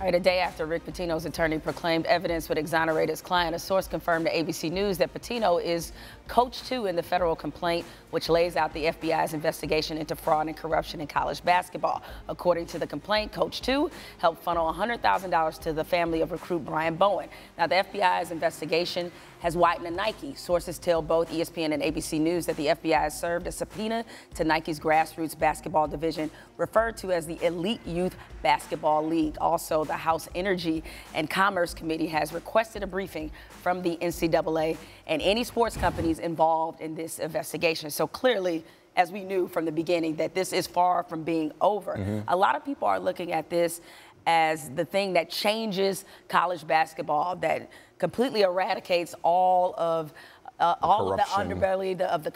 Right, a day after Rick Pitino's attorney proclaimed evidence would exonerate his client, a source confirmed to ABC News that Pitino is coach 2 in the federal complaint, which lays out the FBI's investigation into fraud and corruption in college basketball. According to the complaint, Coach 2 helped funnel $100,000 to the family of recruit Brian Bowen. Now, the FBI's investigation has widened to Nike. Sources tell both ESPN and ABC News that the FBI has served a subpoena to Nike's grassroots basketball division, referred to as the Elite Youth Basketball League. Also, the House Energy and Commerce Committee has requested a briefing from the NCAA and any sports companies involved in this investigation. So clearly, as we knew from the beginning, that this is far from being over. A lot of people are looking at this as the thing that changes college basketball, that completely eradicates all of the underbelly of the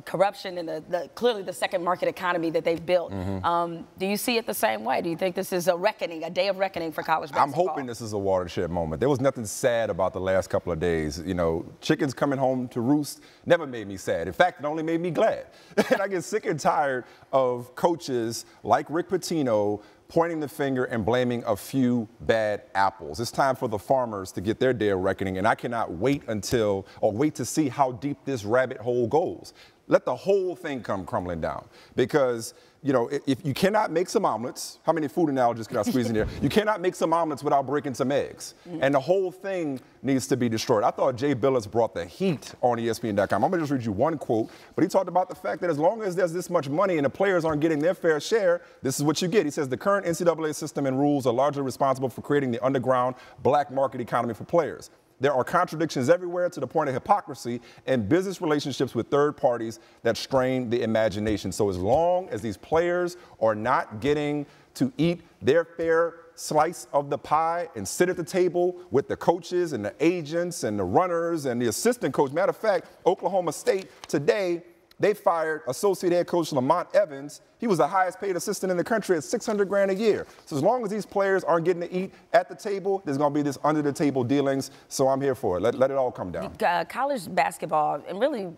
corruption and clearly the second market economy that they've built. Do you see it the same way? Do you think this is a reckoning, a day of reckoning for college basketball? I'm hoping this is a watershed moment. There was nothing sad about the last couple of days. You know, chickens coming home to roost never made me sad. In fact, it only made me glad. And I get sick and tired of coaches like Rick Pitino pointing the finger and blaming a few bad apples. It's time for the farmers to get their day of reckoning, and I cannot wait to see how deep this rabbit hole goes. Let the whole thing come crumbling down, because you know, if you cannot make some omelets, how many food analogies can I squeeze in here? You cannot make some omelets without breaking some eggs. And the whole thing needs to be destroyed. I thought Jay Billis brought the heat on ESPN.com. I'm going to just read you one quote, but he talked about the fact that as long as there's this much money and the players aren't getting their fair share, this is what you get. He says the current NCAA system and rules are largely responsible for creating the underground black market economy for players. There are contradictions everywhere to the point of hypocrisy and business relationships with third parties that strain the imagination. So as long as these players are not getting to eat their fair slice of the pie and sit at the table with the coaches and the agents and the runners and the assistant coach. Matter of fact, Oklahoma State today, they fired associate head coach Lamont Evans. He was the highest paid assistant in the country at $600 grand a year. So as long as these players aren't getting to eat at the table, there's going to be this under the table dealings. So I'm here for it. Let it all come down. College basketball, and really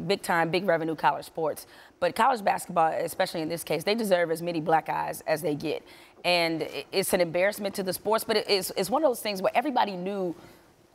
big time, big revenue college sports, but college basketball, especially in this case, they deserve as many black eyes as they get. And it's an embarrassment to the sports, but it's one of those things where everybody knew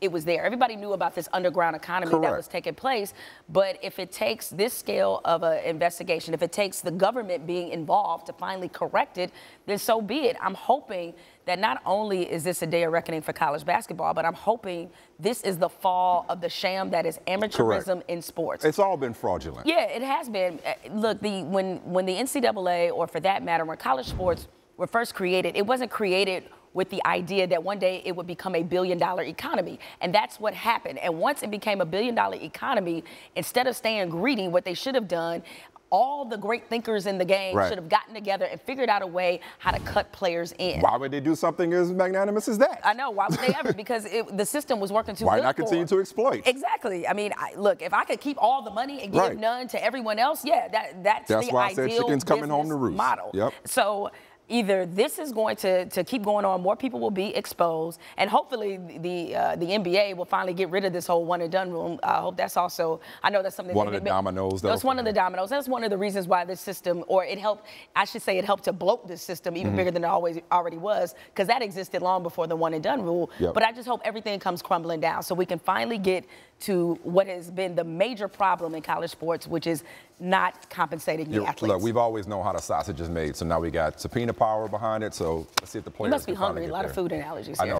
it was there. Everybody knew about this underground economy that was taking place. But if it takes this scale of an investigation, if it takes the government being involved to finally correct it, then so be it. I'm hoping that not only is this a day of reckoning for college basketball, but I'm hoping this is the fall of the sham that is amateurism in sports. It's all been fraudulent. Yeah, it has been. Look, when the NCAA, or for that matter, when college sports were first created, it wasn't created with the idea that one day it would become a billion-dollar economy. And that's what happened. And once it became a billion-dollar economy, instead of staying greedy, what they should have done, all the great thinkers in the game should have gotten together and figured out a way how to cut players in. Why would they do something as magnanimous as that? I know, why would they ever? Because the system was working too good. Why not continue to exploit? Exactly. I mean, look, if I could keep all the money and give none to everyone else, yeah, that's the why ideal I said chickens coming home to roost model. So either this is going to keep going on, more people will be exposed, and hopefully the NBA will finally get rid of this whole one and done rule. I hope that's also, I know that's something. One of the dominoes. That's one of the dominoes. That's one of the reasons why this system, or it helped, I should say it helped to bloat this system even bigger than it already was, because that existed long before the one and done rule. But I just hope everything comes crumbling down so we can finally get to what has been the major problem in college sports, which is not compensating the athletes. Look, we've always known how the sausage is made, so now we got subpoena power behind it, so let's see if the players You must be hungry. A lot of food and allergies here.